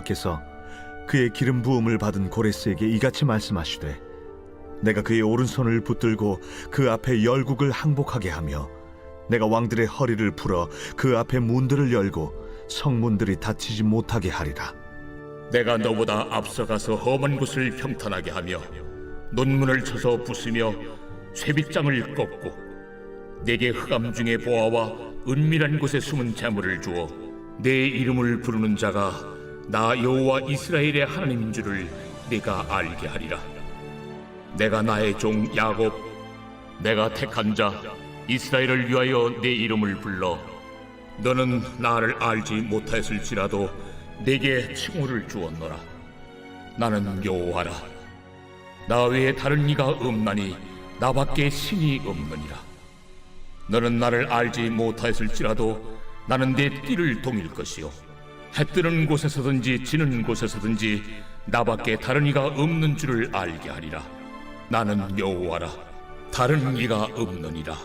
여호와께서 그의 기름 부음을 받은 고레스에게 이같이 말씀하시되, 내가 그의 오른손을 붙들고 그 앞에 열국을 항복하게 하며 내가 왕들의 허리를 풀어 그 앞에 문들을 열고 성문들이 닫히지 못하게 하리라. 내가 너보다 앞서가서 험한 곳을 평탄하게 하며 논문을 쳐서 부수며 쇠빗장을 꺾고 내게 흑암 중에 보아와 은밀한 곳에 숨은 재물을 주어 내 이름을 부르는 자가 나 여호와 이스라엘의 하나님인 줄을 네가 알게 하리라. 내가 나의 종 야곱, 내가 택한 자 이스라엘을 위하여 내 이름을 불러 너는 나를 알지 못하였을지라도 내게 칭호를 주었노라. 나는 여호와라. 나 외에 다른 이가 없나니 나밖에 신이 없느니라. 너는 나를 알지 못하였을지라도 나는 내 띠를 동일 것이요 해 뜨는 곳에서든지 지는 곳에서든지 나밖에 다른 이가 없는 줄을 알게 하리라. 나는 여호와라. 다른 이가 없느니라.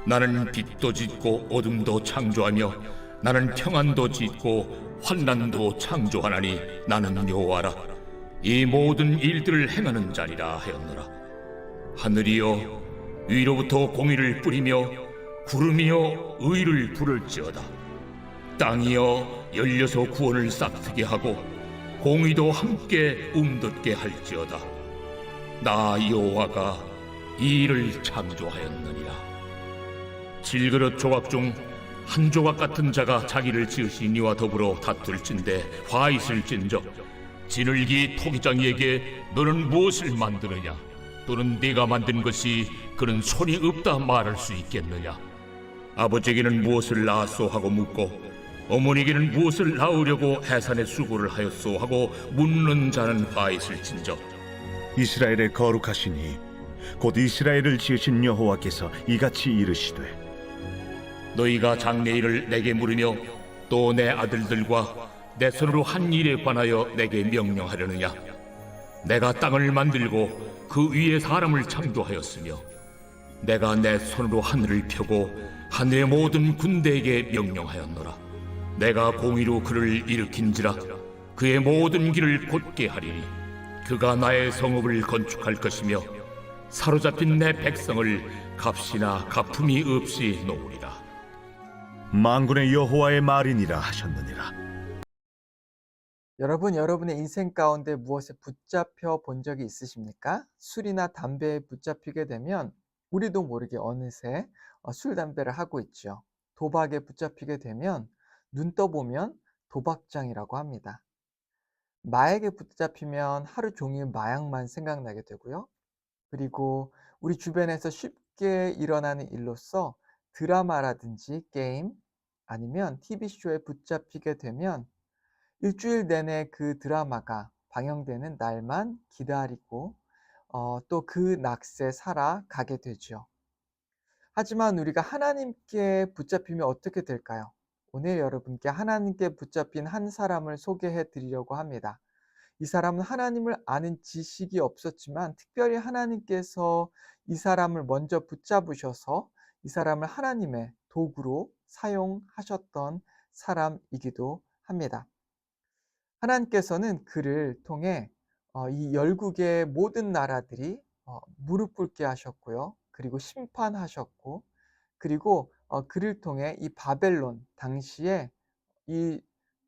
나는 빛도 짓고 어둠도 창조하며 나는 평안도 짓고 환난도 창조하나니 나는 여호와라. 이 모든 일들을 행하는 자리라 하였노라. 하늘이여 위로부터 공의를 뿌리며 구름이여 의를 부를지어다. 땅이여 열려서 구원을 싹트게 하고 공의도 함께 움돋게 할지어다. 나 여호와가 이 일을 창조하였느니라. 질그릇 조각 중 한 조각 같은 자가 자기를 지으신 이와 더불어 다툴진대 화 있을진저 지늘기 토기장이에게 너는 무엇을 만드느냐? 또는 네가 만든 것이 그는 손이 없다 말할 수 있겠느냐? 아버지에게는 무엇을 낳았소 하고 묻고 어머니에게는 무엇을 낳으려고 해산의 수고를 하였소 하고 묻는 자는 화 있을진저 이스라엘의 거룩하시니 곧 이스라엘을 지으신 여호와께서 이같이 이르시되, 너희가 장래일을 내게 물으며 또 내 아들들과 내 손으로 한 일에 관하여 내게 명령하려느냐? 내가 땅을 만들고 그 위에 사람을 창조하였으며 내가 내 손으로 하늘을 펴고 하늘의 모든 군대에게 명령하였노라. 내가 공의로 그를 일으킨지라 그의 모든 길을 곧게 하리니 그가 나의 성읍을 건축할 것이며 사로잡힌 내 백성을 값이나 가품이 없이 놓으리라. 만군의 여호와의 말이니라 하셨느니라. 여러분, 여러분의 인생 가운데 무엇에 붙잡혀 본 적이 있으십니까? 술이나 담배에 붙잡히게 되면 우리도 모르게 어느새 술, 담배를 하고 있죠. 도박에 붙잡히게 되면 눈 떠보면 도박장이라고 합니다. 마약에 붙잡히면 하루 종일 마약만 생각나게 되고요. 그리고 우리 주변에서 쉽게 일어나는 일로서 드라마라든지 게임 아니면 TV쇼에 붙잡히게 되면 일주일 내내 그 드라마가 방영되는 날만 기다리고 또 그 낚시에 살아가게 되죠. 하지만 우리가 하나님께 붙잡히면 어떻게 될까요? 오늘 여러분께 하나님께 붙잡힌 한 사람을 소개해 드리려고 합니다. 이 사람은 하나님을 아는 지식이 없었지만 특별히 하나님께서 이 사람을 먼저 붙잡으셔서 이 사람을 하나님의 도구로 사용하셨던 사람이기도 합니다. 하나님께서는 그를 통해 이 열국의 모든 나라들이 무릎 꿇게 하셨고요. 그리고 심판하셨고, 그리고 그를 통해 이 바벨론, 당시에 이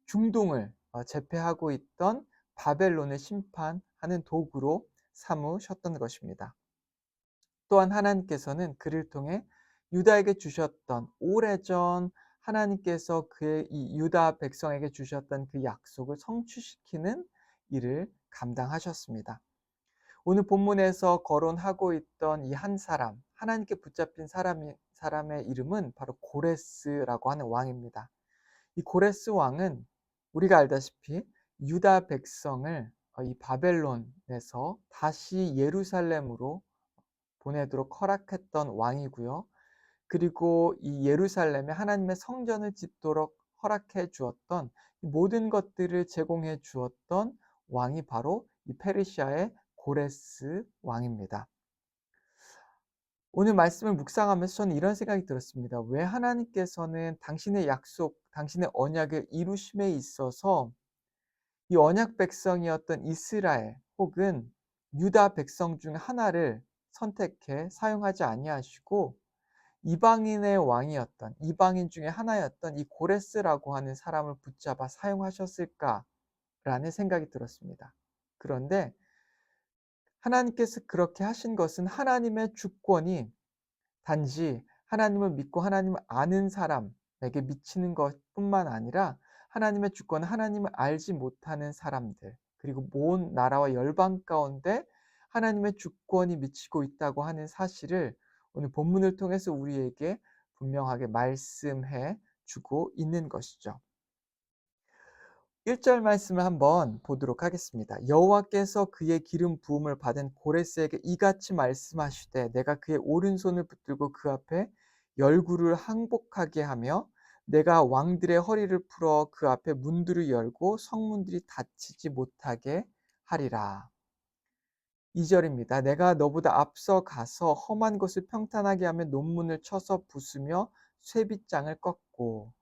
중동을 제패하고 있던 바벨론을 심판하는 도구로 삼으셨던 것입니다. 또한 하나님께서는 그를 통해 유다에게 주셨던, 오래전 하나님께서 그의 이 유다 백성에게 주셨던 그 약속을 성취시키는 일을 감당하셨습니다. 오늘 본문에서 거론하고 있던 이 한 사람, 하나님께 붙잡힌 사람의 이름은 바로 고레스라고 하는 왕입니다. 이 고레스 왕은 우리가 알다시피 유다 백성을 이 바벨론에서 다시 예루살렘으로 보내도록 허락했던 왕이고요. 그리고 이 예루살렘에 하나님의 성전을 짓도록 허락해 주었던, 모든 것들을 제공해 주었던 왕이 바로 이 페르시아의 고레스 왕입니다. 오늘 말씀을 묵상하면서 저는 이런 생각이 들었습니다. 왜 하나님께서는 당신의 약속, 당신의 언약을 이루심에 있어서 이 언약 백성이었던 이스라엘 혹은 유다 백성 중 하나를 선택해 사용하지 아니하시고 이방인의 왕이었던 이방인 중에 하나였던 이 고레스라고 하는 사람을 붙잡아 사용하셨을까라는 생각이 들었습니다. 그런데 하나님께서 그렇게 하신 것은 하나님의 주권이 단지 하나님을 믿고 하나님을 아는 사람에게 미치는 것뿐만 아니라 하나님의 주권은 하나님을 알지 못하는 사람들 그리고 온 나라와 열방 가운데 하나님의 주권이 미치고 있다고 하는 사실을 오늘 본문을 통해서 우리에게 분명하게 말씀해 주고 있는 것이죠. 1절 말씀을 한번 보도록 하겠습니다. 여호와께서 그의 기름 부음을 받은 고레스에게 이같이 말씀하시되 내가 그의 오른손을 붙들고 그 앞에 열구를 항복하게 하며 내가 왕들의 허리를 풀어 그 앞에 문들을 열고 성문들이 닫히지 못하게 하리라. 2절입니다. 내가 너보다 앞서 가서 험한 곳을 평탄하게 하며 논문을 쳐서 부수며 쇠빗장을 꺾고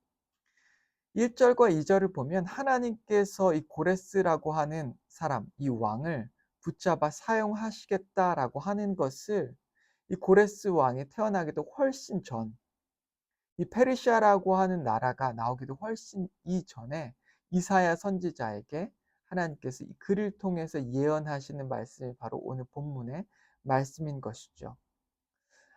1절과 2절을 보면 하나님께서 이 고레스라고 하는 사람, 이 왕을 붙잡아 사용하시겠다라고 하는 것을 이 고레스 왕이 태어나기도 훨씬 전, 이 페르시아라고 하는 나라가 나오기도 훨씬 이전에 이사야 선지자에게 하나님께서 이 글을 통해서 예언하시는 말씀이 바로 오늘 본문의 말씀인 것이죠.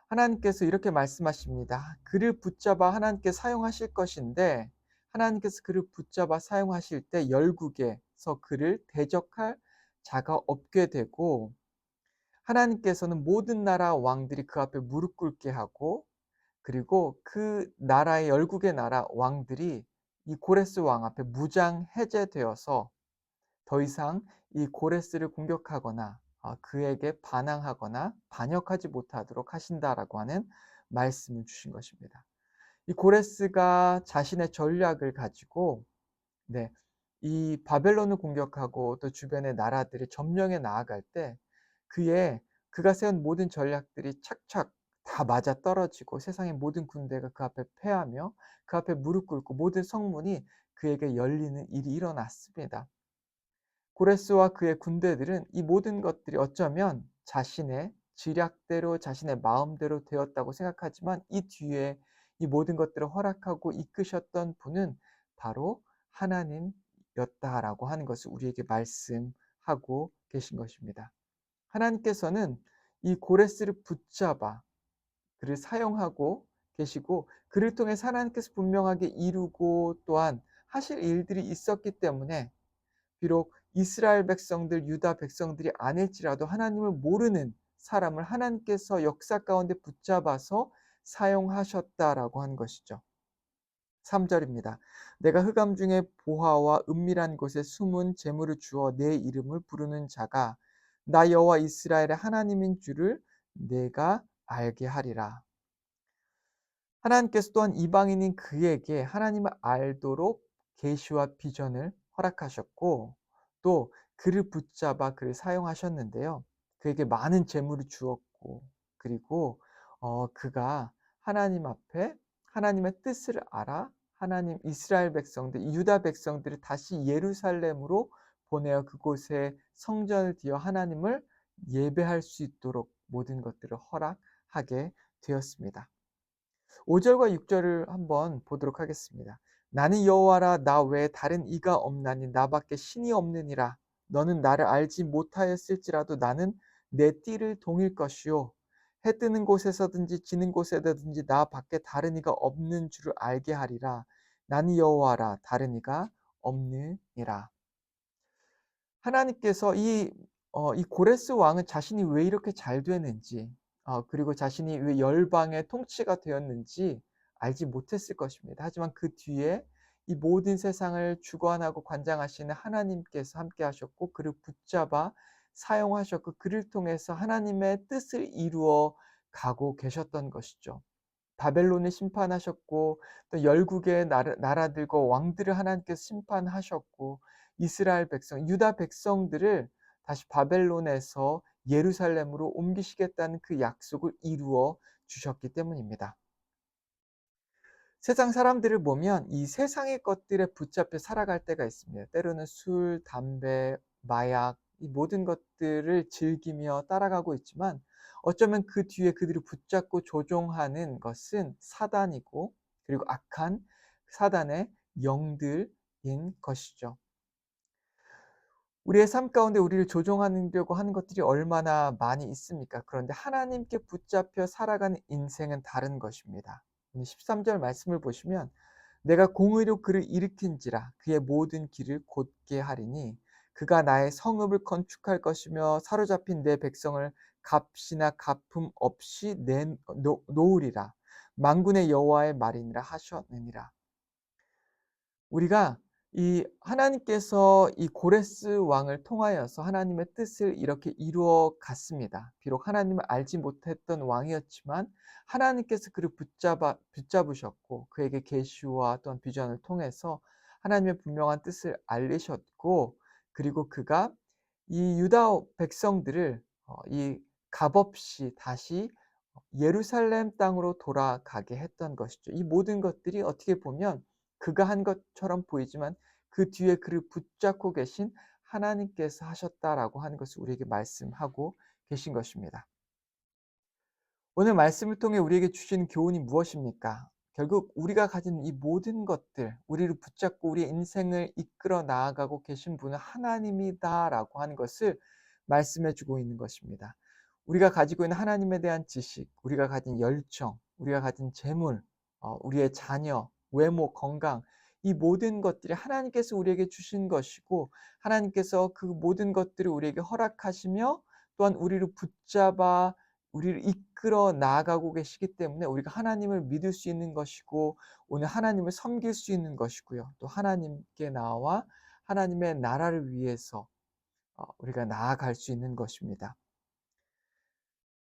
하나님께서 이렇게 말씀하십니다. 그를 붙잡아 하나님께 사용하실 것인데 하나님께서 그를 붙잡아 사용하실 때 열국에서 그를 대적할 자가 없게 되고 하나님께서는 모든 나라 왕들이 그 앞에 무릎 꿇게 하고 그리고 그 나라의 열국의 나라 왕들이 이 고레스 왕 앞에 무장 해제되어서 더 이상 이 고레스를 공격하거나 그에게 반항하거나 반역하지 못하도록 하신다라고 하는 말씀을 주신 것입니다. 이 고레스가 자신의 전략을 가지고 이 바벨론을 공격하고 또 주변의 나라들을 점령해 나아갈 때 그가 세운 모든 전략들이 착착 다 맞아떨어지고 세상의 모든 군대가 그 앞에 패하며 그 앞에 무릎 꿇고 모든 성문이 그에게 열리는 일이 일어났습니다. 고레스와 그의 군대들은 이 모든 것들이 어쩌면 자신의 지략대로 자신의 마음대로 되었다고 생각하지만 이 뒤에 이 모든 것들을 허락하고 이끄셨던 분은 바로 하나님이었다라고 하는 것을 우리에게 말씀하고 계신 것입니다. 하나님께서는 이 고레스를 붙잡아 그를 사용하고 계시고 그를 통해서 하나님께서 분명하게 이루고 또한 하실 일들이 있었기 때문에 비록 이스라엘 백성들, 유다 백성들이 아닐지라도 하나님을 모르는 사람을 하나님께서 역사 가운데 붙잡아서 사용하셨다라고 한 것이죠. 3절입니다. 내가 흑암 중에 보화와 은밀한 곳에 숨은 재물을 주어 내 이름을 부르는 자가 나 여호와 이스라엘의 하나님인 줄을 내가 알게 하리라. 하나님께서 또한 이방인인 그에게 하나님을 알도록 계시와 비전을 허락하셨고 또 그를 붙잡아 그를 사용하셨는데요. 그에게 많은 재물을 주었고 그리고 그가 하나님 앞에 하나님의 뜻을 알아 하나님 이스라엘 백성들, 유다 백성들을 다시 예루살렘으로 보내어 그곳에 성전을 지어 하나님을 예배할 수 있도록 모든 것들을 허락하게 되었습니다. 5절과 6절을 한번 보도록 하겠습니다. 나는 여호와라 나 외에 다른 이가 없나니 나밖에 신이 없느니라. 너는 나를 알지 못하였을지라도 나는 내 띠를 동일 것이요 해 뜨는 곳에서든지 지는 곳에서든지 나 밖에 다른 이가 없는 줄을 알게 하리라. 나는 여호와라 다른 이가 없느니라. 하나님께서 이 고레스 왕은 자신이 왜 이렇게 잘 되는지 그리고 자신이 왜 열방의 통치가 되었는지 알지 못했을 것입니다. 하지만 그 뒤에 이 모든 세상을 주관하고 관장하시는 하나님께서 함께 하셨고 그를 붙잡아 사용하셨고 그를 통해서 하나님의 뜻을 이루어 가고 계셨던 것이죠. 바벨론을 심판하셨고 또 열국의 나라들과 왕들을 하나님께서 심판하셨고 이스라엘 백성, 유다 백성들을 다시 바벨론에서 예루살렘으로 옮기시겠다는 그 약속을 이루어 주셨기 때문입니다. 세상 사람들을 보면 이 세상의 것들에 붙잡혀 살아갈 때가 있습니다. 때로는 술, 담배, 마약, 이 모든 것들을 즐기며 따라가고 있지만 어쩌면 그 뒤에 그들을 붙잡고 조종하는 것은 사단이고 그리고 악한 사단의 영들인 것이죠. 우리의 삶 가운데 우리를 조종하려고 하는 것들이 얼마나 많이 있습니까? 그런데 하나님께 붙잡혀 살아가는 인생은 다른 것입니다. 13절 말씀을 보시면 내가 공의로 그를 일으킨지라 그의 모든 길을 곧게 하리니 그가 나의 성읍을 건축할 것이며 사로잡힌 내 백성을 값이나 갚음 없이 놓으리라. 만군의 여호와의 말이니라 하셨느니라. 우리가 이 하나님께서 이 고레스 왕을 통하여서 하나님의 뜻을 이렇게 이루어 갔습니다. 비록 하나님을 알지 못했던 왕이었지만 하나님께서 그를 붙잡으셨고 그에게 계시와 또한 비전을 통해서 하나님의 분명한 뜻을 알리셨고 그리고 그가 이 유다 백성들을 이 값없이 다시 예루살렘 땅으로 돌아가게 했던 것이죠. 이 모든 것들이 어떻게 보면 그가 한 것처럼 보이지만 그 뒤에 그를 붙잡고 계신 하나님께서 하셨다라고 하는 것을 우리에게 말씀하고 계신 것입니다. 오늘 말씀을 통해 우리에게 주신 교훈이 무엇입니까? 결국 우리가 가진 이 모든 것들, 우리를 붙잡고 우리의 인생을 이끌어 나아가고 계신 분은 하나님이다라고 하는 것을 말씀해 주고 있는 것입니다. 우리가 가지고 있는 하나님에 대한 지식, 우리가 가진 열정, 우리가 가진 재물, 우리의 자녀, 외모, 건강, 이 모든 것들이 하나님께서 우리에게 주신 것이고 하나님께서 그 모든 것들을 우리에게 허락하시며 또한 우리를 붙잡아 우리를 이끌어 나아가고 계시기 때문에 우리가 하나님을 믿을 수 있는 것이고 오늘 하나님을 섬길 수 있는 것이고요. 또 하나님께 나와 하나님의 나라를 위해서 우리가 나아갈 수 있는 것입니다.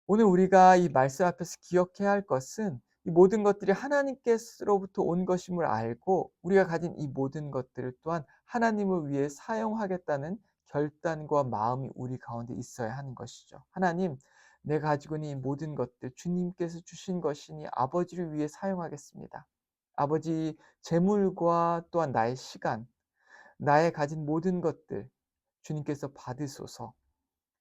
오늘 우리가 이 말씀 앞에서 기억해야 할 것은 이 모든 것들이 하나님께로부터 온 것임을 알고 우리가 가진 이 모든 것들을 또한 하나님을 위해 사용하겠다는 결단과 마음이 우리 가운데 있어야 하는 것이죠. 하나님, 내가 가지고 있는 이 모든 것들 주님께서 주신 것이니 아버지를 위해 사용하겠습니다. 아버지 재물과 또한 나의 시간, 나의 가진 모든 것들 주님께서 받으소서.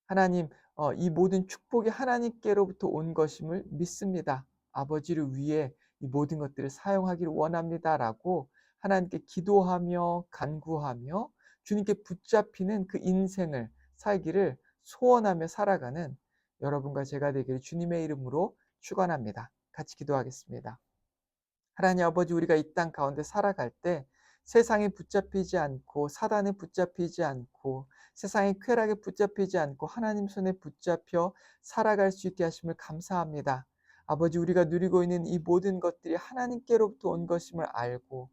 하나님, 이 모든 축복이 하나님께로부터 온 것임을 믿습니다. 아버지를 위해 이 모든 것들을 사용하기를 원합니다라고 하나님께 기도하며 간구하며 주님께 붙잡히는 그 인생을 살기를 소원하며 살아가는 여러분과 제가 되기를 주님의 이름으로 축원합니다. 같이 기도하겠습니다. 하나님 아버지, 우리가 이 땅 가운데 살아갈 때 세상에 붙잡히지 않고 사단에 붙잡히지 않고 세상의 쾌락에 붙잡히지 않고 하나님 손에 붙잡혀 살아갈 수 있게 하심을 감사합니다. 아버지, 우리가 누리고 있는 이 모든 것들이 하나님께로부터 온 것임을 알고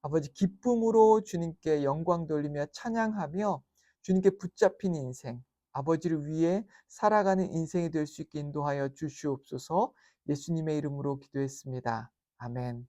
아버지 기쁨으로 주님께 영광 돌리며 찬양하며 주님께 붙잡힌 인생, 아버지를 위해 살아가는 인생이 될 수 있게 인도하여 주시옵소서. 예수님의 이름으로 기도했습니다. 아멘.